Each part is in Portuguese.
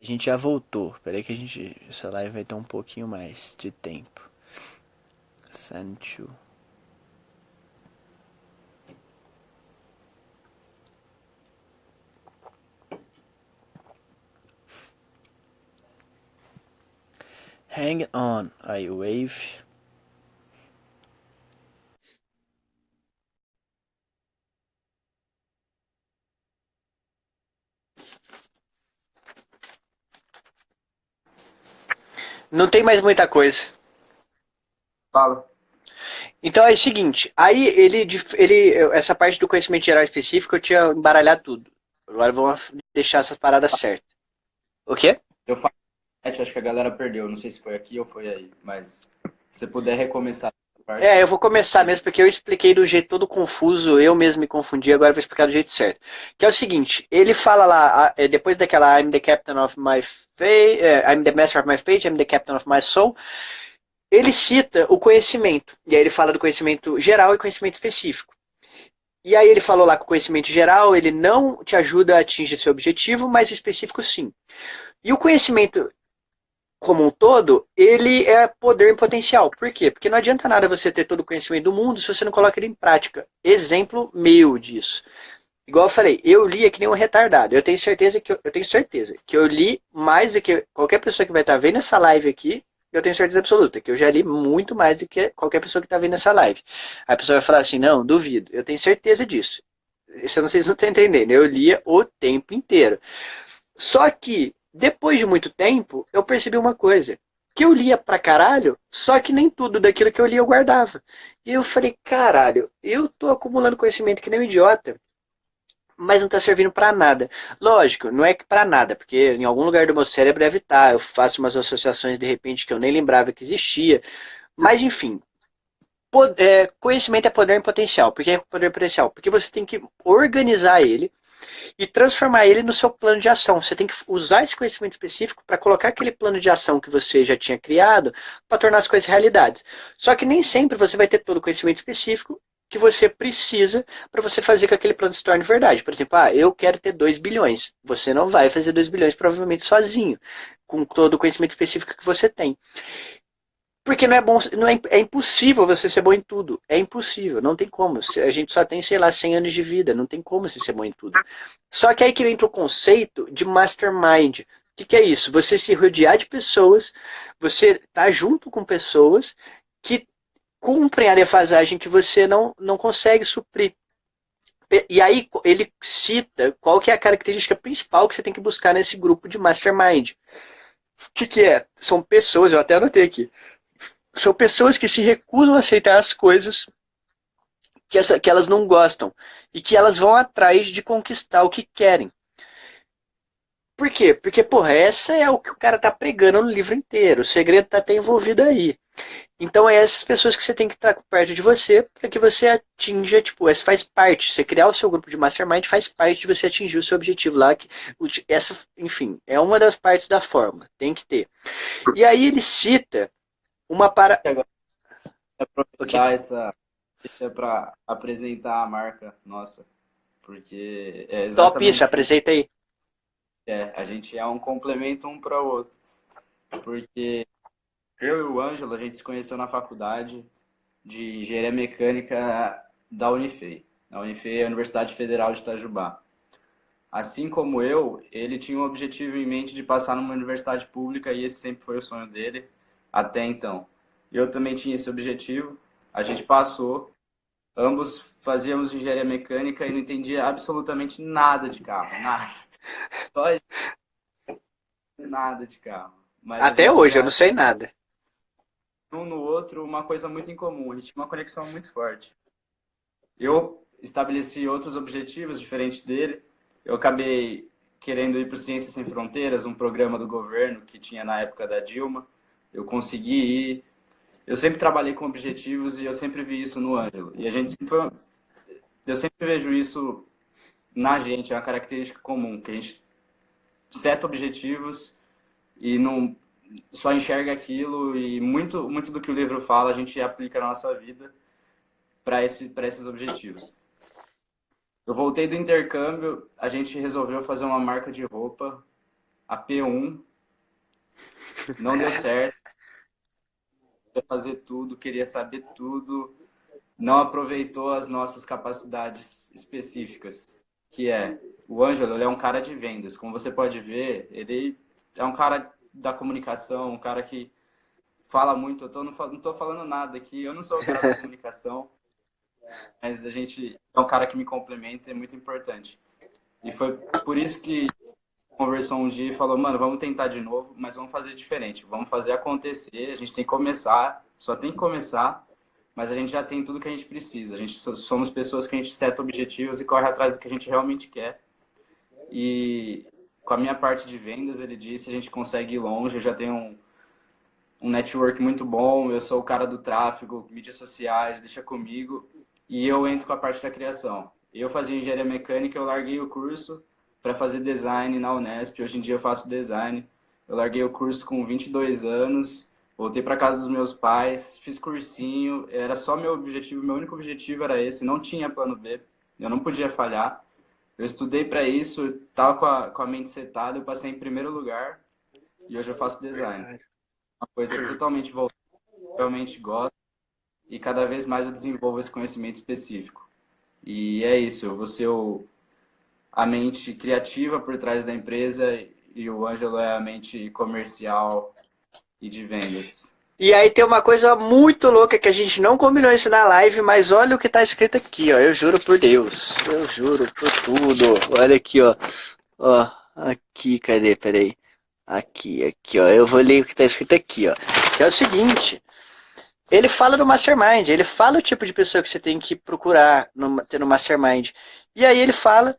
A gente já voltou. Peraí que essa live vai ter um pouquinho mais de tempo. Sancho. Hang on, I wave. Não tem mais muita coisa. Fala. Então é o seguinte, aí essa parte do conhecimento geral específico eu tinha embaralhado tudo. Agora vamos deixar essas paradas certas. O quê? Eu falei, acho que a galera perdeu. Não sei se foi aqui ou foi aí. Mas se você puder recomeçar essa É, parte, eu vou começar aí você... mesmo porque eu expliquei do jeito todo confuso, eu mesmo me confundi, agora eu vou explicar do jeito certo. Que é o seguinte, ele fala lá, depois daquela I'm the captain of my fate, I'm the master of my fate, I'm the captain of my soul, ele cita o conhecimento, e aí ele fala do conhecimento geral e conhecimento específico. E aí ele falou lá que o conhecimento geral, ele não te ajuda a atingir seu objetivo, mas o específico sim. E o conhecimento como um todo, ele é poder em potencial. Por quê? Porque não adianta nada você ter todo o conhecimento do mundo se você não coloca ele em prática. Exemplo meu disso. Igual eu falei, eu li que nem um retardado. Eu tenho certeza que eu li mais do que qualquer pessoa que vai estar vendo essa live aqui. Eu tenho certeza absoluta que eu já li muito mais do que qualquer pessoa que está vendo essa live. A pessoa vai falar assim, não, duvido. Eu tenho certeza disso. Isso eu não sei se não estão entendendo. Eu lia o tempo inteiro. Só que, depois de muito tempo, eu percebi uma coisa. Que eu lia pra caralho, só que nem tudo daquilo que eu lia eu guardava. E eu falei, caralho, eu tô acumulando conhecimento que nem um idiota, mas não tá servindo pra nada. Lógico, não é que pra nada, porque em algum lugar do meu cérebro deve estar. Eu faço umas associações de repente que eu nem lembrava que existia. Mas enfim, conhecimento é poder em potencial. Por que é poder em potencial? Porque você tem que organizar ele e transformar ele no seu plano de ação. Você tem que usar esse conhecimento específico para colocar aquele plano de ação que você já tinha criado para tornar as coisas realidades. Só que nem sempre você vai ter todo o conhecimento específico que você precisa para você fazer que aquele plano se torne verdade. Por exemplo, eu quero ter 2 bilhões. Você não vai fazer 2 bilhões provavelmente sozinho, com todo o conhecimento específico que você tem. Porque não é bom, não é, é impossível você ser bom em tudo. É impossível, não tem como. A gente só tem, sei lá, 100 anos de vida, não tem como você ser bom em tudo. Só que aí que entra o conceito de mastermind. O que é isso? Você se rodear de pessoas, você tá junto com pessoas que cumprem a defasagem que você não consegue suprir. E aí ele cita qual que é a característica principal que você tem que buscar nesse grupo de mastermind. O que é? São pessoas, eu até anotei aqui, são pessoas que se recusam a aceitar as coisas que elas não gostam e que elas vão atrás de conquistar o que querem. Por quê? Porque, porra, essa é o que o cara tá pregando no livro inteiro. O segredo tá até envolvido aí. Então é essas pessoas que você tem que estar perto de você para que você atinja, tipo, essa faz parte. Você criar o seu grupo de mastermind faz parte de você atingir o seu objetivo lá. Essa, enfim, é uma das partes da forma. Tem que ter. E aí ele cita uma para. Agora, O que? aproveitar essa para apresentar a marca nossa, porque é Top isso, exatamente isso. apresenta aí. A gente é um complemento um para o outro. Porque eu e o Ângelo, a gente se conheceu na faculdade de Engenharia Mecânica da Unifei. A Unifei é a Universidade Federal de Itajubá. Assim como eu, ele tinha um objetivo em mente de passar numa universidade pública e esse sempre foi o sonho dele até então. Eu também tinha esse objetivo, a gente passou, ambos fazíamos engenharia mecânica e não entendia absolutamente nada de carro, nada, só nada de carro. Mas a Até gente hoje eu não já sei nada. tinha um no outro uma coisa muito em comum, a gente tinha uma conexão muito forte. Eu estabeleci outros objetivos diferentes dele. Eu acabei querendo ir para o Ciências Sem Fronteiras, um programa do governo que tinha na época da Dilma. Eu consegui ir. Eu sempre trabalhei com objetivos e eu sempre vi isso no Ângelo. E a gente sempre foi, eu sempre vejo isso na gente, é uma característica comum, que a gente seta objetivos e não só enxerga aquilo e muito do que o livro fala a gente aplica na nossa vida para esses objetivos. Eu voltei do intercâmbio, a gente resolveu fazer uma marca de roupa. a P1, não deu certo, queria fazer tudo, queria saber tudo, não aproveitou as nossas capacidades específicas, que é, o Ângelo, ele é um cara de vendas, como você pode ver, ele é um cara da comunicação, um cara que fala muito, não tô falando nada aqui, eu não sou o cara da comunicação, mas a gente é um cara que me complementa e é muito importante. E foi por isso que conversou um dia e falou, mano, vamos tentar de novo, mas vamos fazer diferente, vamos fazer acontecer, a gente tem que começar, só tem que começar, mas a gente já tem tudo que a gente precisa. A gente somos pessoas que a gente seta objetivos e corre atrás do que a gente realmente quer. E com a minha parte de vendas, ele disse, a gente consegue ir longe, eu já tenho um network muito bom, eu sou o cara do tráfego, mídias sociais, deixa comigo, e eu entro com a parte da criação. Eu fazia engenharia mecânica, eu larguei o curso para fazer design na Unesp, hoje em dia eu faço design. Eu larguei o curso com 22 anos, voltei para casa dos meus pais, fiz cursinho, era só meu objetivo, meu único objetivo era esse, não tinha plano B, eu não podia falhar. Eu estudei para isso, estava com a mente setada, eu passei em primeiro lugar e hoje eu faço design. Uma coisa totalmente voltada, realmente gosto e cada vez mais eu desenvolvo esse conhecimento específico. E é isso, eu vou ser a mente criativa por trás da empresa e o Ângelo é a mente comercial e de vendas. E aí tem uma coisa muito louca que a gente não combinou isso na live, mas olha o que tá escrito aqui, ó. Eu juro por Deus. Eu juro por tudo. Olha aqui, ó. Ó, aqui, cadê? Peraí. Aqui, ó. Eu vou ler o que tá escrito aqui, ó. Que é o seguinte. Ele fala no Mastermind, ele fala o tipo de pessoa que você tem que procurar ter no Mastermind. E aí ele fala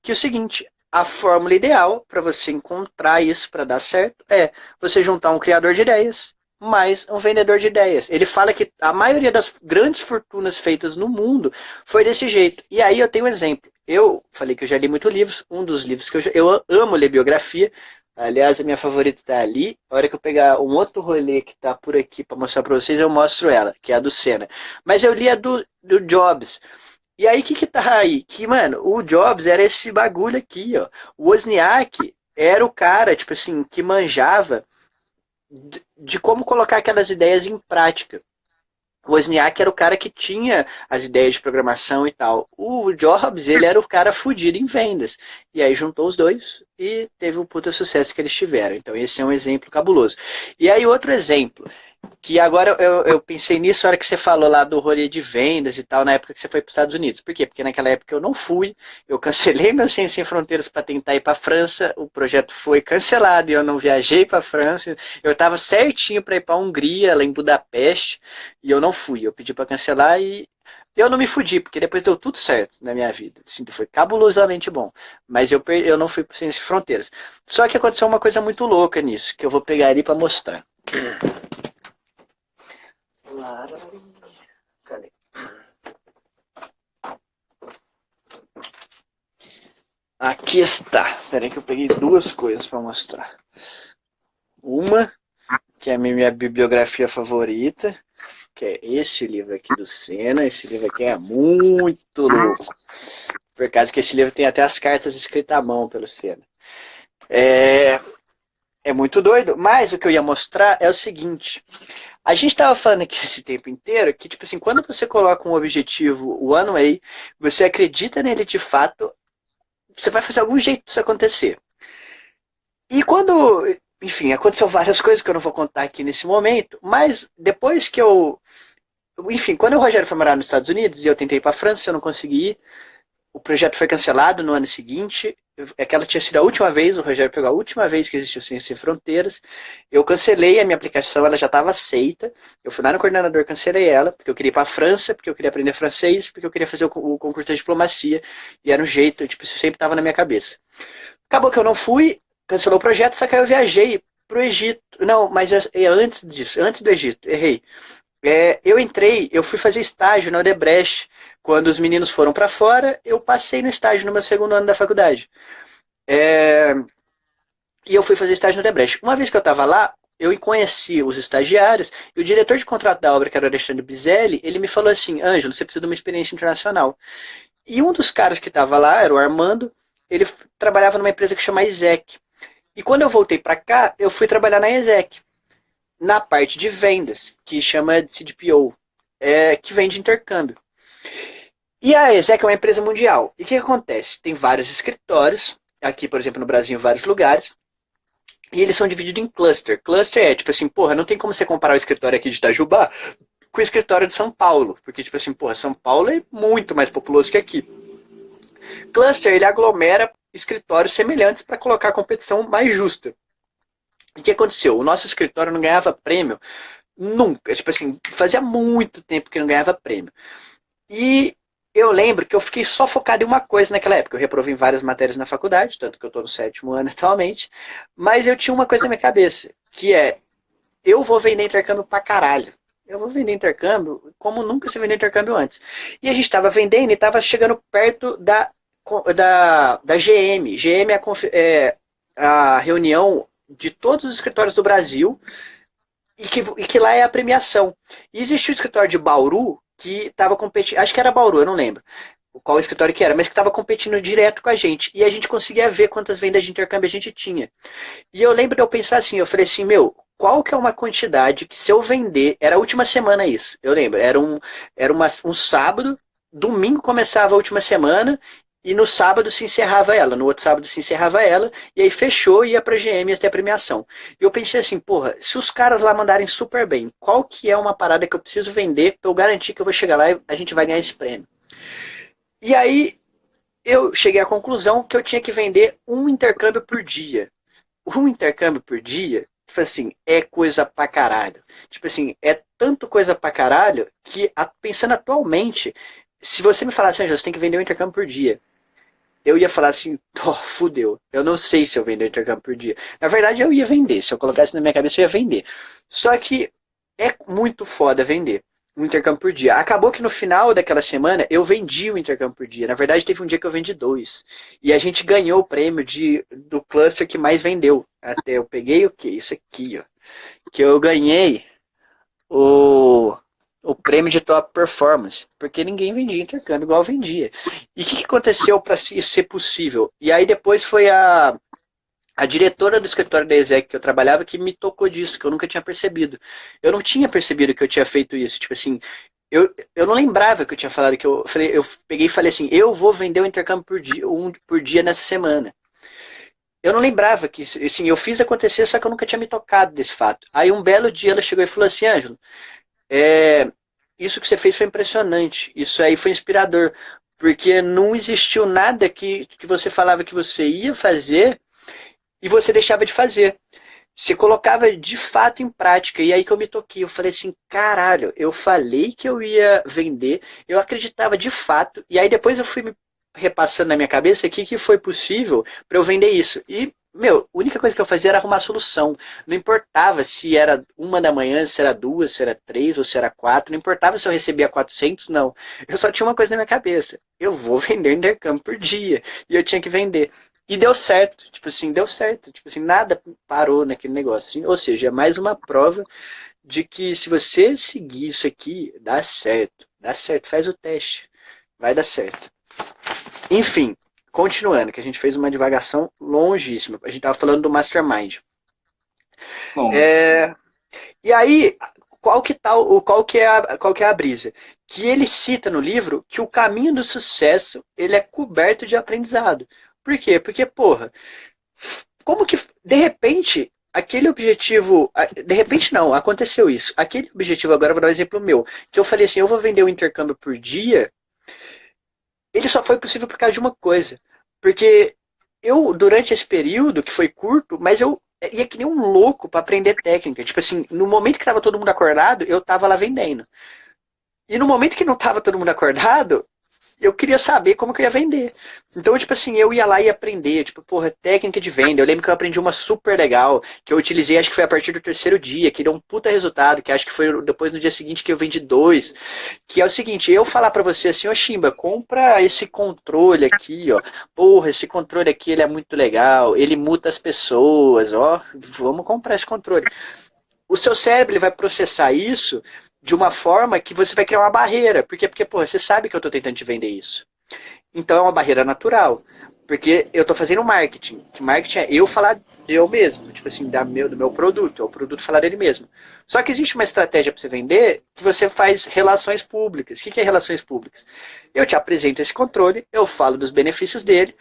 que é o seguinte, a fórmula ideal para você encontrar isso para dar certo é você juntar um criador de ideias mais um vendedor de ideias. Ele fala que a maioria das grandes fortunas feitas no mundo foi desse jeito. E aí eu tenho um exemplo. Eu falei que eu já li muitos livros, um dos livros que eu amo ler biografia. Aliás, a minha favorita está ali. A hora que eu pegar um outro rolê que está por aqui para mostrar para vocês, eu mostro ela, que é a do Senna. Mas eu li a do Jobs. E aí, o que tá aí? Que, mano, o Jobs era esse bagulho aqui, ó. O Wozniak era o cara, tipo assim, que manjava de como colocar aquelas ideias em prática. O Wozniak era o cara que tinha as ideias de programação e tal. O Jobs, ele era o cara fudido em vendas. E aí juntou os dois e teve o puta sucesso que eles tiveram. Então esse é um exemplo cabuloso. E aí outro exemplo, que agora eu pensei nisso na hora que você falou lá do rolê de vendas e tal, na época que você foi para os Estados Unidos. Por quê? Porque naquela época eu não fui, eu cancelei meu Ciência Sem Fronteiras para tentar ir para a França, o projeto foi cancelado e eu não viajei para a França. Eu estava certinho para ir para a Hungria, lá em Budapeste, e eu não fui. Eu pedi para cancelar e eu não me fudi, porque depois deu tudo certo na minha vida. Assim, foi cabulosamente bom. Mas eu não fui para Ciência Sem Fronteiras. Só que aconteceu uma coisa muito louca nisso, que eu vou pegar ali para mostrar. Cadê? Aqui está. Peraí que eu peguei duas coisas para mostrar. Uma, que é a minha bibliografia favorita, que é esse livro aqui do Senna. Esse livro aqui é muito louco. Por causa que esse livro tem até as cartas escritas à mão pelo Senna. É muito doido, mas o que eu ia mostrar é o seguinte. A gente estava falando aqui esse tempo inteiro que, tipo assim, quando você coloca um objetivo one way, você acredita nele de fato, você vai fazer algum jeito disso acontecer. E quando, enfim, aconteceu várias coisas que eu não vou contar aqui nesse momento, mas depois que enfim, quando o Rogério foi morar nos Estados Unidos e eu tentei ir para a França, eu não consegui ir. O projeto foi cancelado no ano seguinte. Aquela tinha sido a última vez, o Rogério pegou a última vez que existiu Ciência Sem Fronteiras. Eu cancelei a minha aplicação, ela já estava aceita. Eu fui lá no coordenador, cancelei ela, porque eu queria ir para a França, porque eu queria aprender francês, porque eu queria fazer o concurso de diplomacia. E era um jeito, tipo, isso sempre estava na minha cabeça. Acabou que eu não fui, cancelou o projeto, só que aí eu viajei para o Egito. Não, mas antes disso, antes do Egito, errei. Eu fui fazer estágio na Odebrecht. Quando os meninos foram para fora, eu passei no estágio no meu segundo ano da faculdade. E eu fui fazer estágio na Odebrecht. Uma vez que eu estava lá, eu conheci os estagiários e o diretor de contrato da obra, que era o Alexandre Bizelli, ele me falou assim, Ângelo, você precisa de uma experiência internacional. E um dos caras que estava lá, era o Armando, ele trabalhava numa empresa que chama ISEC. E quando eu voltei para cá, eu fui trabalhar na ESEC, na parte de vendas, que chama de CDPO, que vende intercâmbio. E a ESEC é uma empresa mundial. E o que acontece? Tem vários escritórios, aqui, por exemplo, no Brasil, em vários lugares, e eles são divididos em cluster. Cluster é tipo assim, porra, não tem como você comparar o escritório aqui de Itajubá com o escritório de São Paulo. Porque, tipo assim, porra, São Paulo é muito mais populoso que aqui. Cluster, ele aglomera escritórios semelhantes para colocar a competição mais justa. O que aconteceu? O nosso escritório não ganhava prêmio nunca. Tipo assim, fazia muito tempo que não ganhava prêmio. E eu lembro que eu fiquei só focado em uma coisa naquela época. Eu reprovei em várias matérias na faculdade, tanto que eu estou no 7º ano atualmente. Mas eu tinha uma coisa na minha cabeça, que é, eu vou vender intercâmbio pra caralho. Eu vou vender intercâmbio como nunca se vendeu intercâmbio antes. E a gente estava vendendo e estava chegando perto da GM. GM a reunião de todos os escritórios do Brasil e que lá é a premiação. E existe o escritório de Bauru que estava competindo, acho que era Bauru, eu não lembro qual escritório que era, mas que estava competindo direto com a gente. E a gente conseguia ver quantas vendas de intercâmbio a gente tinha. E eu lembro de eu pensar assim, eu falei assim, meu, qual que é uma quantidade que se eu vender, era a última semana isso, eu lembro, um sábado, domingo começava a última semana, e no sábado se encerrava ela, no outro sábado se encerrava ela, e aí fechou e ia pra GM até a premiação. E eu pensei assim, porra, se os caras lá mandarem super bem, qual que é uma parada que eu preciso vender pra eu garantir que eu vou chegar lá e a gente vai ganhar esse prêmio? E aí eu cheguei à conclusão que eu tinha que vender um intercâmbio por dia. Um intercâmbio por dia, tipo assim, é coisa pra caralho. Tipo assim, é tanto coisa pra caralho que, pensando atualmente, se você me falasse, Anjo, você tem que vender um intercâmbio por dia, eu ia falar assim, oh, fudeu. Eu não sei se eu vender um intercâmbio por dia. Na verdade, eu ia vender. Se eu colocasse na minha cabeça, eu ia vender. Só que é muito foda vender um intercâmbio por dia. Acabou que no final daquela semana eu vendi o intercâmbio por dia. Na verdade, teve um dia que eu vendi 2. E a gente ganhou o prêmio do cluster que mais vendeu. Até eu peguei o quê? Isso aqui, ó. Que eu ganhei o, o prêmio de top performance. Porque ninguém vendia intercâmbio igual eu vendia. E o que aconteceu para isso ser possível? E aí depois foi a diretora do escritório da ESEC que eu trabalhava que me tocou disso, que eu nunca tinha percebido. Eu não tinha percebido que eu tinha feito isso. Tipo assim, eu não lembrava que eu tinha falado que eu peguei e falei assim, eu vou vender um intercâmbio por dia, um por dia nessa semana. Eu não lembrava que, assim, eu fiz acontecer, só que eu nunca tinha me tocado desse fato. Aí um belo dia ela chegou e falou assim, Ângelo, isso que você fez foi impressionante, isso aí foi inspirador, porque não existiu nada que você falava que você ia fazer e você deixava de fazer. Você colocava de fato em prática. E aí que eu me toquei. Eu falei assim, caralho, eu falei que eu ia vender, eu acreditava de fato. E aí depois eu fui me repassando na minha cabeça que foi possível para eu vender isso. E, meu, a única coisa que eu fazia era arrumar solução. Não importava se era 1 da manhã, se era 2, se era 3 ou se era 4. Não importava se eu recebia 400, não. Eu só tinha uma coisa na minha cabeça. Eu vou vender intercâmbio por dia. E eu tinha que vender. E deu certo, tipo assim, deu certo. Tipo assim, nada parou naquele negócio. Assim. Ou seja, é mais uma prova de que se você seguir isso aqui, dá certo. Dá certo, faz o teste. Vai dar certo. Enfim, continuando, que a gente fez uma divagação longíssima. A gente estava falando do Mastermind. Bom, E aí, qual que é a brisa? Que ele cita no livro que o caminho do sucesso ele é coberto de aprendizado. Por quê? Porque, porra, como que, de repente, aquele objetivo. De repente não, aconteceu isso. Aquele objetivo, agora eu vou dar um exemplo meu, que eu falei assim, eu vou vender um intercâmbio por dia, ele só foi possível por causa de uma coisa. Porque eu, durante esse período, que foi curto, mas eu ia que nem um louco para aprender técnica. Tipo assim, no momento que tava todo mundo acordado, eu tava lá vendendo. E no momento que não tava todo mundo acordado, eu queria saber como que eu ia vender. Então, tipo assim, eu ia lá e aprender, tipo, porra, técnica de venda. Eu lembro que eu aprendi uma super legal, que eu utilizei, acho que foi a partir do 3º dia, que deu um puta resultado, que acho que foi depois no dia seguinte que eu vendi 2, que é o seguinte, eu falar pra você assim, ô Chimba, compra esse controle aqui, ó. Porra, esse controle aqui, ele é muito legal, ele muta as pessoas, ó, vamos comprar esse controle. O seu cérebro ele vai processar isso de uma forma que você vai criar uma barreira. Por quê? Porque, porra, você sabe que eu estou tentando te vender isso. Então é uma barreira natural. Porque eu tô fazendo marketing. Que marketing é eu falar de eu mesmo, tipo assim, do meu produto, é o produto falar dele mesmo. Só que existe uma estratégia para você vender que você faz relações públicas. O que é relações públicas? Eu te apresento esse controle, eu falo dos benefícios dele,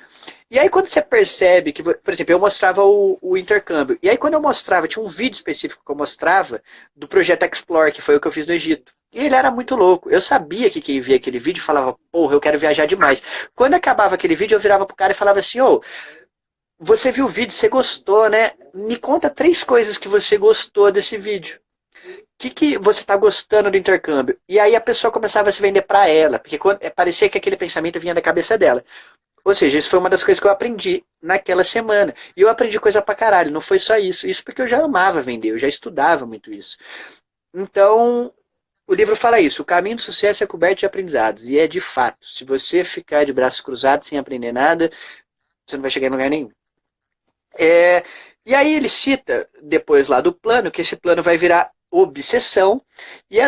e aí quando você percebe que, por exemplo, eu mostrava o intercâmbio, e aí quando eu mostrava, tinha um vídeo específico que eu mostrava do projeto Explore, que foi o que eu fiz no Egito. E ele era muito louco. Eu sabia que quem via aquele vídeo falava, porra, eu quero viajar demais. Quando acabava aquele vídeo, eu virava pro cara e falava assim, ô, você viu o vídeo, você gostou, né? Me conta 3 coisas que você gostou desse vídeo. O que você está gostando do intercâmbio? E aí a pessoa começava a se vender para ela, porque parecia que aquele pensamento vinha da cabeça dela. Ou seja, isso foi uma das coisas que eu aprendi naquela semana. E eu aprendi coisa pra caralho, não foi só isso. Isso porque eu já amava vender, eu já estudava muito isso. Então, o livro fala isso, o caminho do sucesso é coberto de aprendizados. E é de fato, se você ficar de braços cruzados sem aprender nada, você não vai chegar em lugar nenhum. E aí ele cita, depois lá do plano, que esse plano vai virar obsessão, e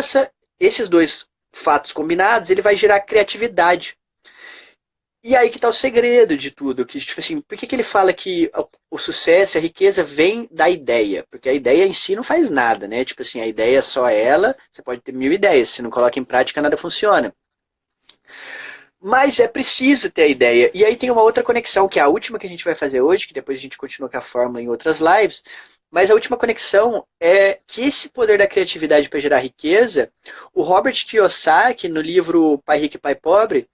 esses 2 fatos combinados, ele vai gerar criatividade. E aí que está o segredo de tudo, que tipo assim, por que ele fala que o sucesso, a riqueza vem da ideia? Porque a ideia em si não faz nada, né? Tipo assim, a ideia é só ela, você pode ter 1000 ideias, se não coloca em prática nada funciona. Mas é preciso ter a ideia. E aí tem uma outra conexão, que é a última que a gente vai fazer hoje, que depois a gente continua com a fórmula em outras lives. Mas a última conexão é que esse poder da criatividade para gerar riqueza, o Robert Kiyosaki, no livro Pai Rico e Pai Pobre,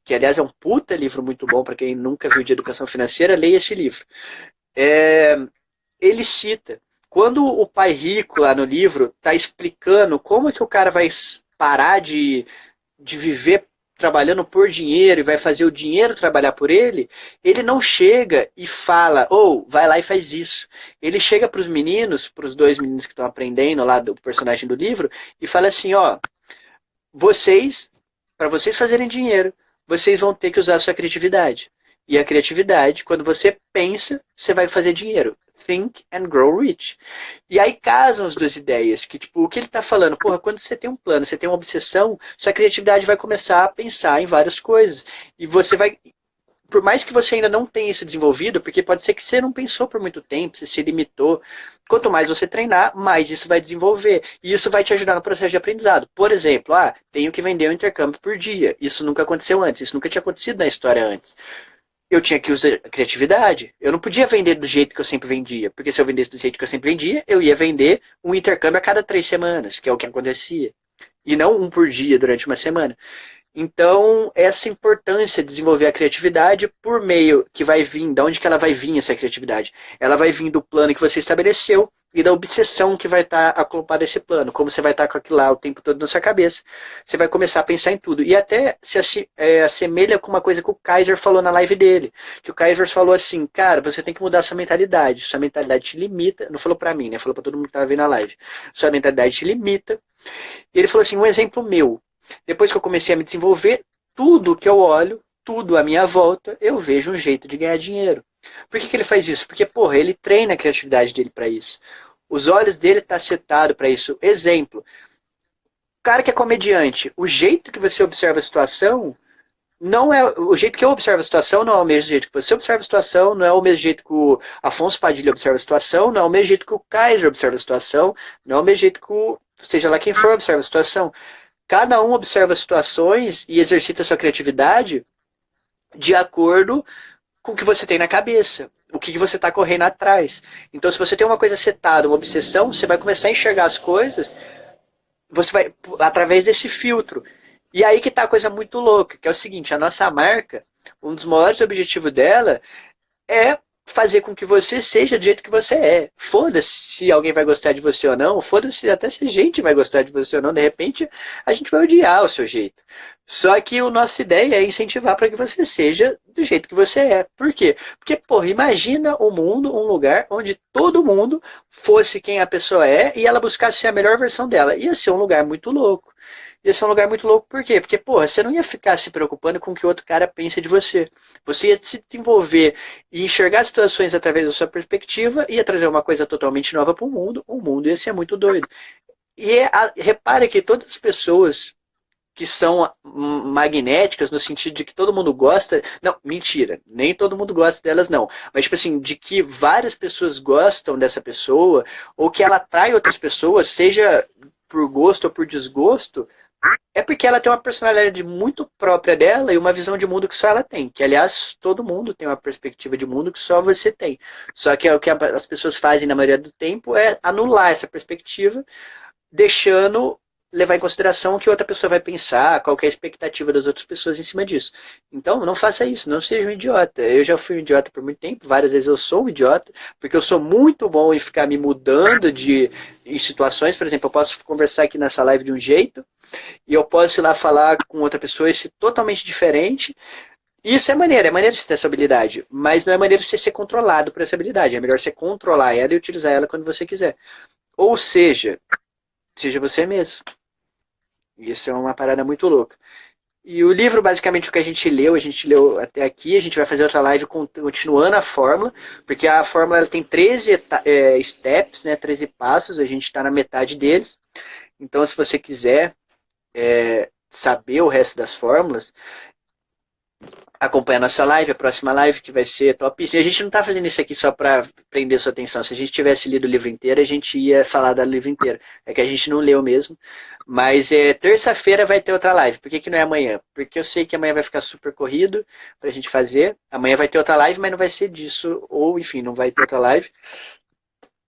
que aliás é um puta livro muito bom para quem nunca viu de educação financeira, leia esse livro. Ele cita, quando o pai rico lá no livro está explicando como é que o cara vai parar de viver trabalhando por dinheiro e vai fazer o dinheiro trabalhar por ele, ele não chega e fala, ou vai lá e faz isso. Ele chega para os meninos, para os 2 meninos que estão aprendendo lá do personagem do livro, e fala assim, ó, para vocês fazerem dinheiro, vocês vão ter que usar a sua criatividade. E a criatividade, quando você pensa, você vai fazer dinheiro. Think and grow rich. E aí casam as 2 ideias, que tipo, o que ele está falando, porra, quando você tem um plano, você tem uma obsessão, sua criatividade vai começar a pensar em várias coisas. E você vai, por mais que você ainda não tenha isso desenvolvido, porque pode ser que você não pensou por muito tempo, você se limitou. Quanto mais você treinar, mais isso vai desenvolver. E isso vai te ajudar no processo de aprendizado. Por exemplo, tenho que vender um intercâmbio por dia. Isso nunca aconteceu antes, isso nunca tinha acontecido na história antes. Eu tinha que usar criatividade. Eu não podia vender do jeito que eu sempre vendia, porque se eu vendesse do jeito que eu sempre vendia, eu ia vender um intercâmbio a cada 3 semanas, que é o que acontecia. E não um por dia durante uma semana. Então, essa importância de desenvolver a criatividade por meio que vai vir, da onde que ela vai vir essa criatividade? Ela vai vir do plano que você estabeleceu e da obsessão que vai estar acoplada a esse plano. Como você vai estar com aquilo lá o tempo todo na sua cabeça, você vai começar a pensar em tudo. E até se assemelha com uma coisa que o Kaiser falou na live dele. Que o Kaiser falou assim, cara, você tem que mudar sua mentalidade. Sua mentalidade te limita. Não falou pra mim, né? Falou pra todo mundo que estava vendo a live. Sua mentalidade te limita. E ele falou assim, um exemplo meu. Depois que eu comecei a me desenvolver, tudo que eu olho, tudo à minha volta, eu vejo um jeito de ganhar dinheiro. Por que ele faz isso? Porque, porra, ele treina a criatividade dele para isso. Os olhos dele estão setados para isso. Exemplo, o cara que é comediante, o jeito que você observa a situação, não é o jeito que eu observo a situação, não é o mesmo jeito que você observa a situação, não é o mesmo jeito que o Afonso Padilha observa a situação, não é o mesmo jeito que o Kaiser observa a situação, não é o mesmo jeito que seja lá quem for observa a situação. Cada um observa situações e exercita sua criatividade de acordo com o que você tem na cabeça, o que você está correndo atrás. Então, se você tem uma coisa setada, uma obsessão, você vai começar a enxergar as coisas, você vai através desse filtro. E aí que está a coisa muito louca, que é o seguinte, a nossa marca, um dos maiores objetivos dela é fazer com que você seja do jeito que você é. Foda-se se alguém vai gostar de você ou não, foda-se até se a gente vai gostar de você ou não, de repente a gente vai odiar o seu jeito. Só que a nossa ideia é incentivar para que você seja do jeito que você é. Por quê? Porque, porra, imagina um mundo, um lugar onde todo mundo fosse quem a pessoa é e ela buscasse ser a melhor versão dela. Ia ser um lugar muito louco. Ia ser um lugar muito louco, por quê? Porque, porra, você não ia ficar se preocupando com o que o outro cara pensa de você. Você ia se desenvolver e enxergar situações através da sua perspectiva, ia trazer uma coisa totalmente nova para o mundo ia ser muito doido. E repare que todas as pessoas que são magnéticas no sentido de que todo mundo gosta. Não, mentira, nem todo mundo gosta delas, não. Mas, tipo assim, de que várias pessoas gostam dessa pessoa, ou que ela atrai outras pessoas, seja por gosto ou por desgosto, é porque ela tem uma personalidade muito própria dela e uma visão de mundo que só ela tem. Que, aliás, todo mundo tem uma perspectiva de mundo que só você tem. Só que o que as pessoas fazem na maioria do tempo é anular essa perspectiva, deixando levar em consideração o que outra pessoa vai pensar, qual é a expectativa das outras pessoas em cima disso. Então, não faça isso, não seja um idiota. Eu já fui um idiota por muito tempo, várias vezes eu sou um idiota, porque eu sou muito bom em ficar me mudando em situações. Por exemplo, eu posso conversar aqui nessa live de um jeito, e eu posso ir lá falar com outra pessoa e ser totalmente diferente. E isso é maneiro você ter essa habilidade, mas não é maneiro você ser controlado por essa habilidade. É melhor você controlar ela e utilizar ela quando você quiser. Ou seja você mesmo. Isso é uma parada muito louca. E o livro, basicamente, o que a gente leu até aqui, a gente vai fazer outra live continuando a fórmula, porque a fórmula ela tem 13 steps, né, 13 passos, a gente está na metade deles. Então, se você quiser saber o resto das fórmulas, acompanha a nossa live, a próxima live, que vai ser topíssima. E a gente não está fazendo isso aqui só para prender sua atenção. Se a gente tivesse lido o livro inteiro, a gente ia falar do livro inteiro. É que a gente não leu mesmo. Mas terça-feira vai ter outra live. Por que não é amanhã? Porque eu sei que amanhã vai ficar super corrido para a gente fazer. Amanhã vai ter outra live, mas não vai ser disso. Ou, enfim, não vai ter outra live.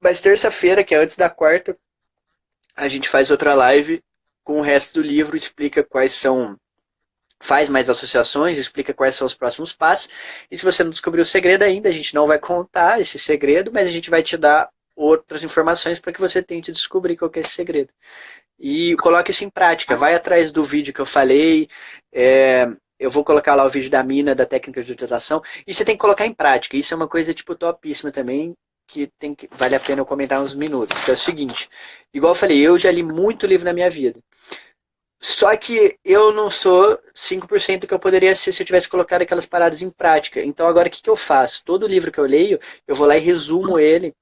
Mas terça-feira, que é antes da quarta, a gente faz outra live com o resto do livro, explica quais são... Faz mais associações, explica quais são os próximos passos. E se você não descobriu o segredo ainda, a gente não vai contar esse segredo, mas a gente vai te dar outras informações para que você tente descobrir qual que é esse segredo. E coloque isso em prática. Vai atrás do vídeo que eu falei. Eu vou colocar lá o vídeo da mina, da técnica de utilização. E você tem que colocar em prática. Isso é uma coisa tipo topíssima também, que vale a pena eu comentar uns minutos. Que é o seguinte, igual eu falei, eu já li muito livro na minha vida. Só que eu não sou 5% do que eu poderia ser se eu tivesse colocado aquelas paradas em prática. Então agora o que eu faço? Todo livro que eu leio, eu vou lá e resumo ele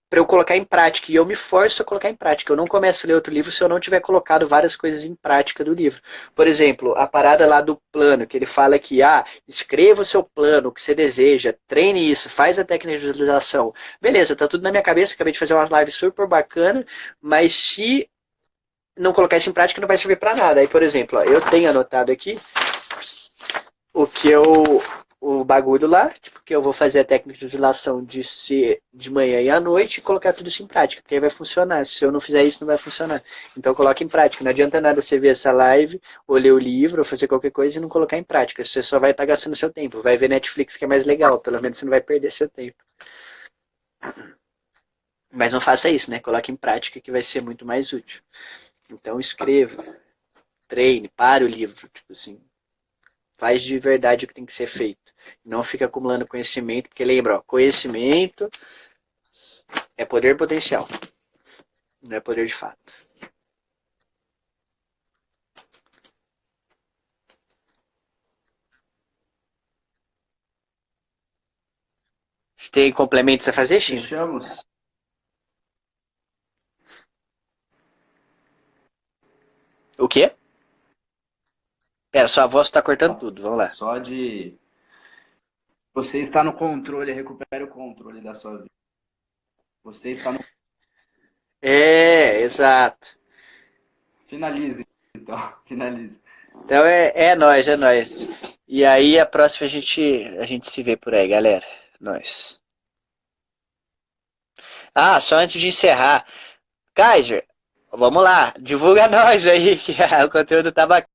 para eu colocar em prática. E eu me forço a colocar em prática. Eu não começo a ler outro livro se eu não tiver colocado várias coisas em prática do livro. Por exemplo, a parada lá do plano, que ele fala que escreva o seu plano, o que você deseja, treine isso, faz a técnica de visualização. Beleza, tá tudo na minha cabeça, acabei de fazer uma live super bacana, mas se não colocar isso em prática não vai servir para nada. Aí, por exemplo, eu tenho anotado aqui o bagulho lá, tipo, que eu vou fazer a técnica de visualização de manhã e à noite e colocar tudo isso em prática, porque aí vai funcionar. Se eu não fizer isso, não vai funcionar. Então, coloque em prática. Não adianta nada você ver essa live, ou ler o livro, ou fazer qualquer coisa e não colocar em prática. Você só vai estar gastando seu tempo. Vai ver Netflix, que é mais legal. Pelo menos você não vai perder seu tempo. Mas não faça isso, né? Coloque em prática, que vai ser muito mais útil. Então escreva, treine, pare o livro, tipo assim, faz de verdade o que tem que ser feito. Não fica acumulando conhecimento, porque lembra, conhecimento é poder potencial, não é poder de fato. Você tem complementos a fazer, Chino? Fechamos. O quê? Pera, sua voz está cortando tudo, vamos lá. Só de você está no controle, recupere o controle da sua vida. Você está no... Exato. Finalize, então. Finalize. Então é nóis, é nóis. E aí a próxima a gente se vê por aí, galera. Nós. Só antes de encerrar. Kaiser, vamos lá, divulga nós aí, que o conteúdo tá bacana.